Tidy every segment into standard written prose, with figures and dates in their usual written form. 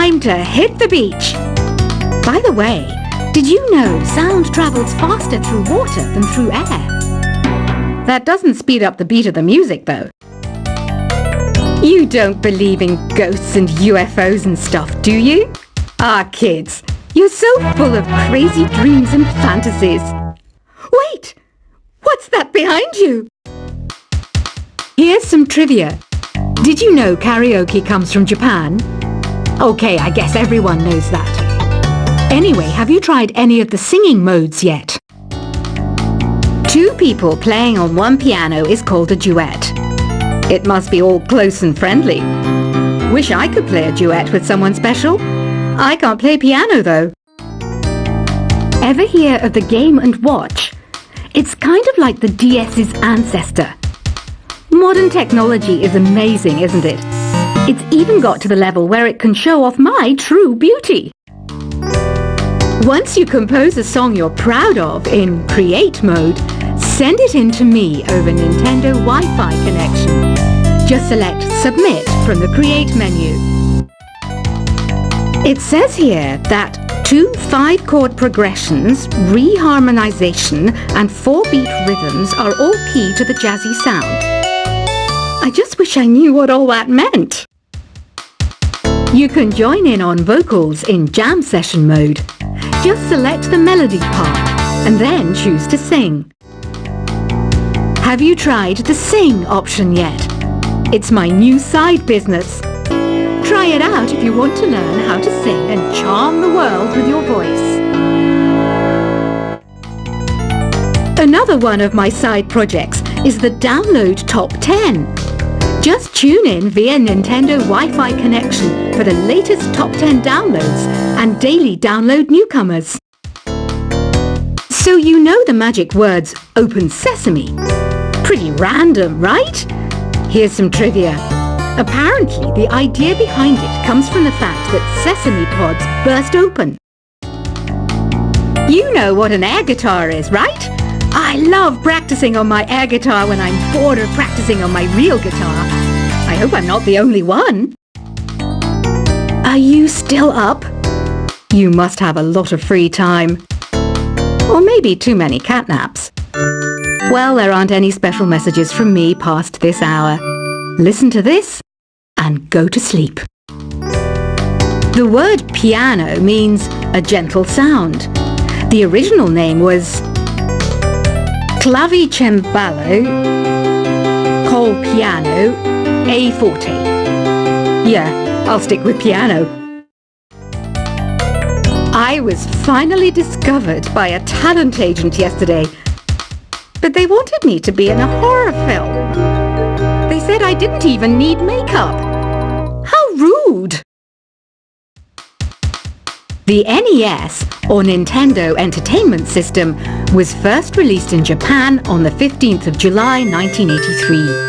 time to hit the beach. By the way, did you know sound travels faster through water than through air? That doesn't speed up the beat of the music, though. You don't believe in ghosts and UFOs and stuff, do you? Ah, kids, you're so full of crazy dreams and fantasies. Wait! What's that behind you? Here's some trivia. Did you know karaoke comes from Japan? Okay, I guess everyone knows that. Anyway, have you tried any of the singing modes yet? Two people playing on one piano is called a duet. It must be all close and friendly. Wish I could play a duet with someone special. I can't play piano though. Ever hear of the Game & Watch? It's kind of like the DS's ancestor. Modern technology is amazing, isn't it? It's even got to the level where it can show off my true beauty. Once you compose a song you're proud of in Create mode, send it in to me over Nintendo Wi-Fi connection. Just select Submit from the Create menu. It says here that 2 5-chord progressions, reharmonization and 4-beat rhythms are all key to the jazzy sound. I just wish I knew what all that meant. You can join in on vocals in jam session mode. Just select the melody part and then choose to sing. Have you tried the Sing option yet? It's my new side business. Try it out if you want to learn how to sing and charm the world with your voice. Another one of my side projects is the Download Top 10. Just tune in via Nintendo Wi-Fi connection for the latest top 10 downloads and daily download newcomers. So you know the magic words Open Sesame. Pretty random, right? Here's some trivia. Apparently, the idea behind it comes from the fact that sesame pods burst open. You know what an air guitar is, right? I love practicing on my air guitar when I'm bored of practicing on my real guitar. I hope I'm not the only one. Are you still up? You must have a lot of free time. Or maybe too many catnaps. Well, there aren't any special messages from me past this hour. Listen to this and go to sleep. The word piano means a gentle sound. The original name was Clavicembalo col piano a forte. Yeah, I'll stick with piano. I was finally discovered by a talent agent yesterday, but they wanted me to be in a horror film. They said I didn't even need makeup. How rude! The NES, or Nintendo Entertainment System, was first released in Japan on the 15th of July 1983.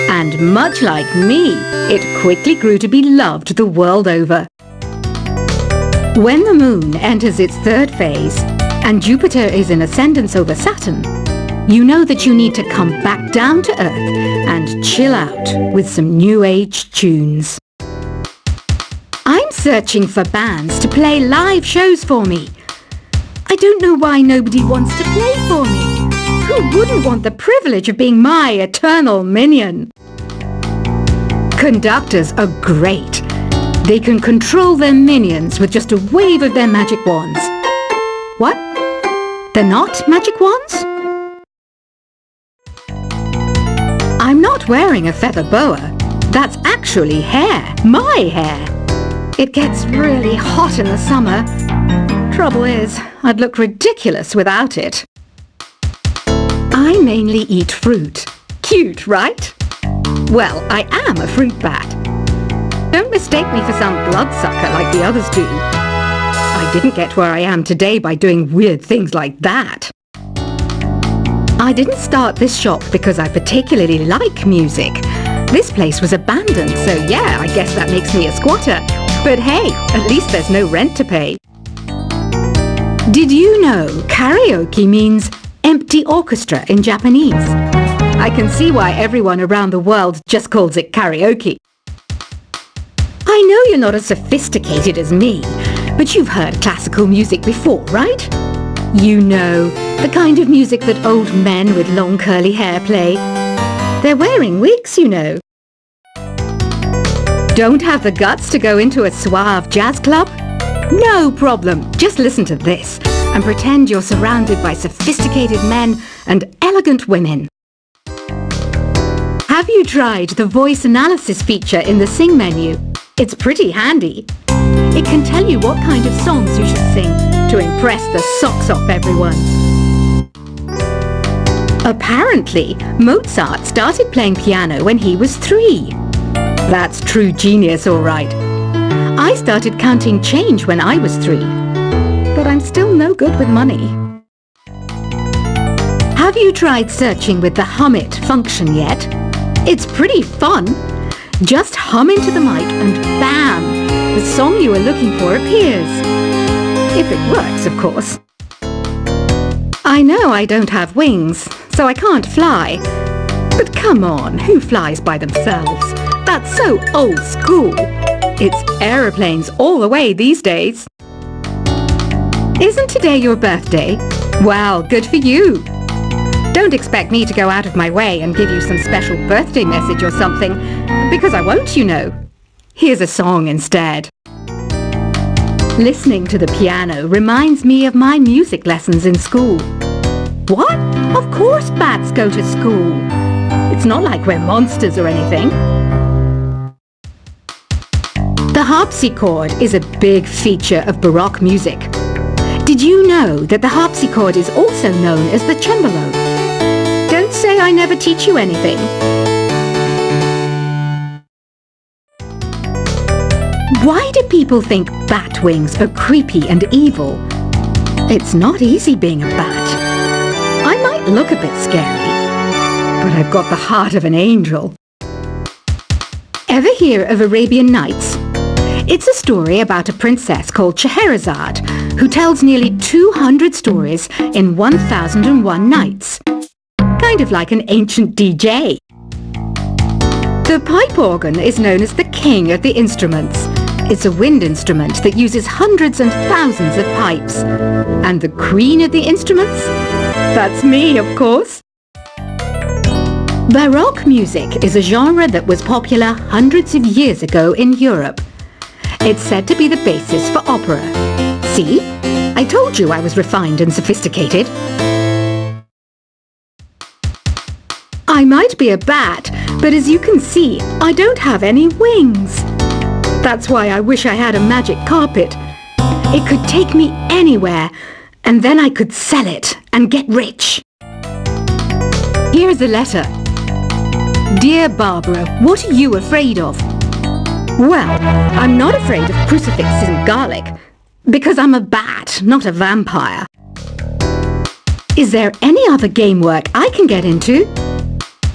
And much like me, it quickly grew to be loved the world over. When the Moon enters its third phase, and Jupiter is in ascendance over Saturn, you know that you need to come back down to Earth and chill out with some new age tunes. I'm searching for bands to play live shows for me. I don't know why nobody wants to play for me. Who wouldn't want the privilege of being my eternal minion? Conductors are great. They can control their minions with just a wave of their magic wands. What? They're not magic wands? I'm not wearing a feather boa. That's actually hair. My hair. It gets really hot in the summer. Trouble is, I'd look ridiculous without it. I mainly eat fruit. Cute, right? Well, I am a fruit bat. Don't mistake me for some bloodsucker like the others do. I didn't get where I am today by doing weird things like that. I didn't start this shop because I particularly like music. This place was abandoned, so yeah, I guess that makes me a squatter. But hey, at least there's no rent to pay. Did you know karaoke means empty orchestra in Japanese? I can see why everyone around the world just calls it karaoke. I know you're not as sophisticated as me, but you've heard classical music before, right? You know, the kind of music that old men with long curly hair play. They're wearing wigs, you know. Don't have the guts to go into a suave jazz club? No problem. Just listen to this and pretend you're surrounded by sophisticated men and elegant women. Have you tried the voice analysis feature in the Sing menu? It's pretty handy. It can tell you what kind of songs you should sing to impress the socks off everyone. Apparently, Mozart started playing piano when he was 3. That's true genius, all right. I started counting change when I was 3, but I'm still no good with money. Have you tried searching with the Hum It function yet? It's pretty fun. Just hum into the mic and bam! The song you are looking for appears. If it works, of course. I know I don't have wings, so I can't fly. But come on, who flies by themselves? That's so old school. It's aeroplanes all the way these days. Isn't today your birthday? Well, good for you. Don't expect me to go out of my way and give you some special birthday message or something, because I won't, you know. Here's a song instead. Listening to the piano reminds me of my music lessons in school. What? Of course bats go to school. It's not like we're monsters or anything. The harpsichord is a big feature of Baroque music. Did you know that the harpsichord is also known as the cembalo? Don't say I never teach you anything. Why do people think bat wings are creepy and evil? It's not easy being a bat. I might look a bit scary, but I've got the heart of an angel. Ever hear of Arabian Nights? It's a story about a princess called Scheherazade who tells nearly 200 stories in 1001 nights. Kind of like an ancient DJ. The pipe organ is known as the king of the instruments. It's a wind instrument that uses hundreds and thousands of pipes. And the queen of the instruments? That's me, of course. Baroque music is a genre that was popular hundreds of years ago in Europe. It's said to be the basis for opera. See? I told you I was refined and sophisticated. I might be a bat, but as you can see, I don't have any wings. That's why I wish I had a magic carpet. It could take me anywhere, and then I could sell it and get rich. Here's a letter. Dear Barbara, what are you afraid of? Well, I'm not afraid of crucifixes and garlic, because I'm a bat, not a vampire. Is there any other game work I can get into?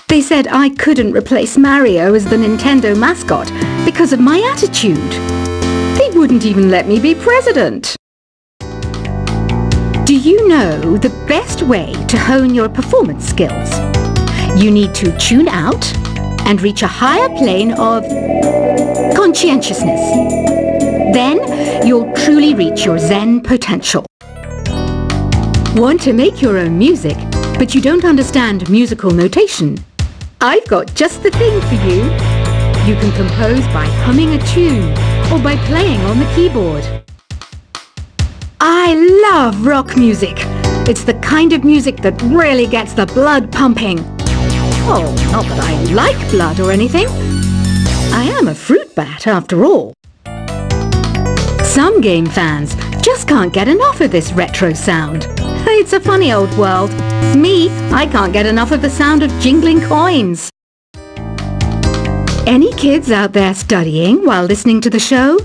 They said I couldn't replace Mario as the Nintendo mascot because of my attitude. They wouldn't even let me be president. Do you know the best way to hone your performance skills? You need to tune out and reach a higher plane of conscientiousness. Then you'll truly reach your Zen potential. Want to make your own music, but you don't understand musical notation? I've got just the thing for you. You can compose by humming a tune or by playing on the keyboard. I love rock music. It's the kind of music that really gets the blood pumping. Oh, not that I like blood or anything. I am a fruit bat after all. Some game fans just can't get enough of this retro sound. It's a funny old world. Me, I can't get enough of the sound of jingling coins. Any kids out there studying while listening to the show?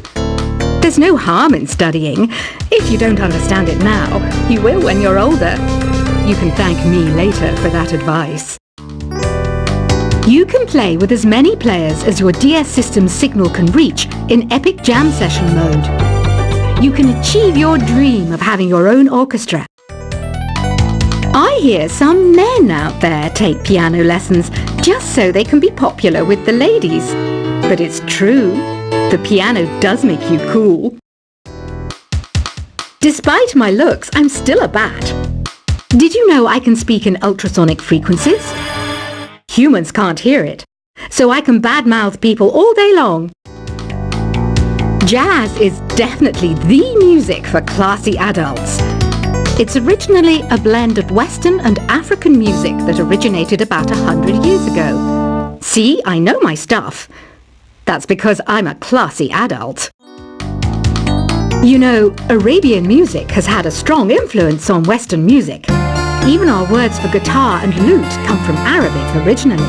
There's no harm in studying. If you don't understand it now, you will when you're older. You can thank me later for that advice. You can play with as many players as your DS system's signal can reach in Epic Jam Session mode. You can achieve your dream of having your own orchestra. I hear some men out there take piano lessons just so they can be popular with the ladies. But it's true. The piano does make you cool. Despite my looks, I'm still a bat. Did you know I can speak in ultrasonic frequencies? Humans can't hear it, so I can badmouth people all day long. Jazz is definitely the music for classy adults. It's originally a blend of Western and African music that originated about 100 years ago. See, I know my stuff. That's because I'm a classy adult. You know, Arabian music has had a strong influence on Western music. Even our words for guitar and lute come from Arabic originally.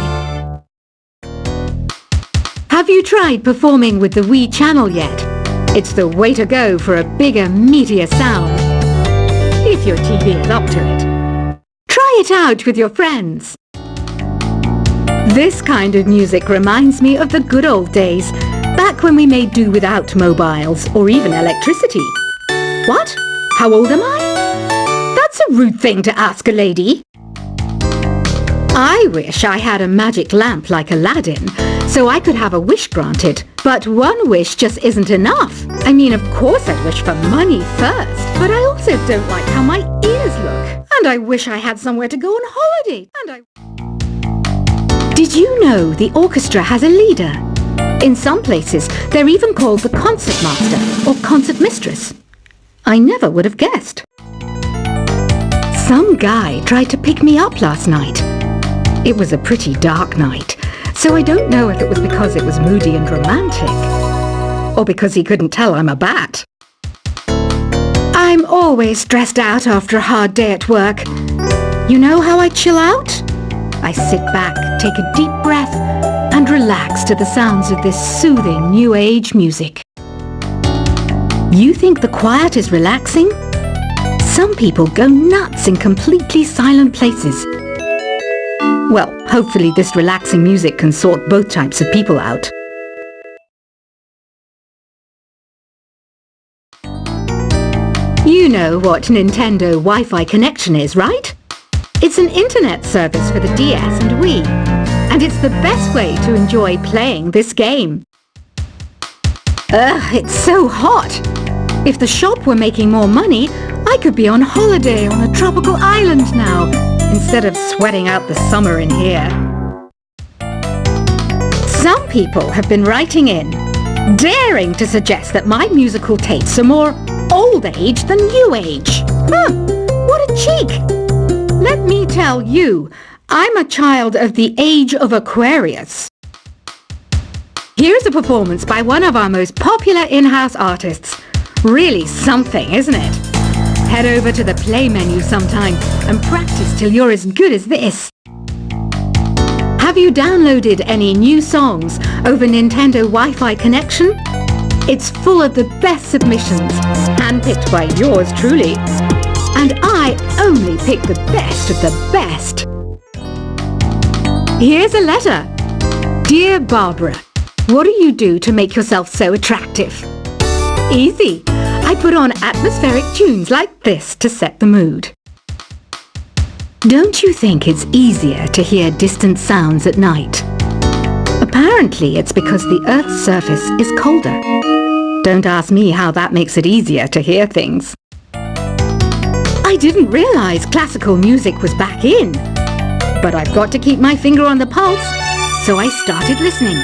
Have you tried performing with the Wii channel yet? It's the way to go for a bigger, meatier sound. If your TV is up to it. Try it out with your friends. This kind of music reminds me of the good old days, back when we made do without mobiles or even electricity. What? How old am I? That's a rude thing to ask a lady. I wish I had a magic lamp like Aladdin, so I could have a wish granted. But one wish just isn't enough. I mean, of course I'd wish for money first, but I also don't like how my ears look. And I wish I had somewhere to go on holiday. Did you know the orchestra has a leader? In some places, they're even called the concert master or concert mistress. I never would have guessed. Some guy tried to pick me up last night. It was a pretty dark night, so I don't know if it was because it was moody and romantic, or because he couldn't tell I'm a bat. I'm always stressed out after a hard day at work. You know how I chill out? I sit back, take a deep breath, and relax to the sounds of this soothing new age music. You think the quiet is relaxing? Some people go nuts in completely silent places. Well, hopefully this relaxing music can sort both types of people out. You know what Nintendo Wi-Fi connection is, right? It's an internet service for the DS and Wii, and it's the best way to enjoy playing this game. Ugh, it's so hot! If the shop were making more money, I could be on holiday on a tropical island now, instead of sweating out the summer in here. Some people have been writing in, daring to suggest that my musical tastes are more old age than new age. Huh, what a cheek! Let me tell you, I'm a child of the age of Aquarius. Here's a performance by one of our most popular in-house artists. Really something, isn't it? Head over to the play menu sometime and practice till you're as good as this. Have you downloaded any new songs over Nintendo Wi-Fi connection? It's full of the best submissions, handpicked by yours truly. And I only pick the best of the best. Here's a letter. Dear Barbara, what do you do to make yourself so attractive? Easy. I put on atmospheric tunes like this to set the mood. Don't you think it's easier to hear distant sounds at night? Apparently it's because the Earth's surface is colder. Don't ask me how that makes it easier to hear things. I didn't realize classical music was back in. But I've got to keep my finger on the pulse, so I started listening.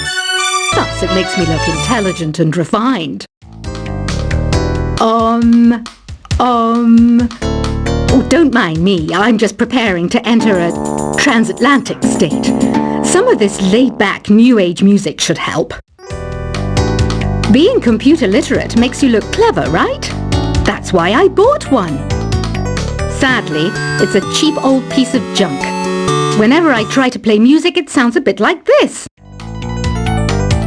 Plus, it makes me look intelligent and refined. Oh, don't mind me. I'm just preparing to enter a transatlantic state. Some of this laid-back New Age music should help. Being computer literate makes you look clever, right? That's why I bought one. Sadly, it's a cheap old piece of junk. Whenever I try to play music, it sounds a bit like this.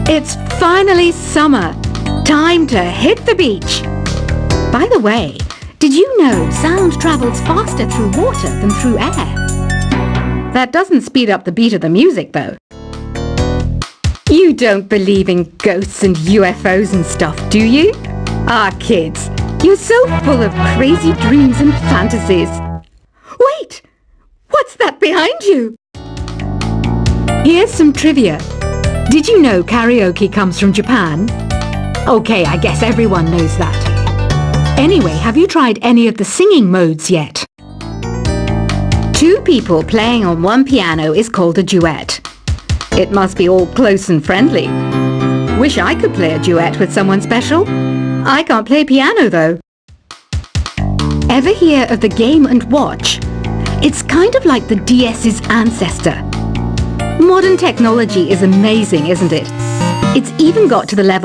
It's finally summer. Time to hit the beach. By the way, did you know sound travels faster through water than through air? That doesn't speed up the beat of the music, though. You don't believe in ghosts and UFOs and stuff, do you? Ah, kids, you're so full of crazy dreams and fantasies. Wait! What's that behind you? Here's some trivia. Did you know karaoke comes from Japan? Okay, I guess everyone knows that. Anyway, have you tried any of the singing modes yet? Two people playing on one piano is called a duet. It must be all close and friendly. Wish I could play a duet with someone special. I can't play piano though. Ever hear of the Game & Watch? It's kind of like the DS's ancestor. Modern technology is amazing, isn't it? It's even got to the level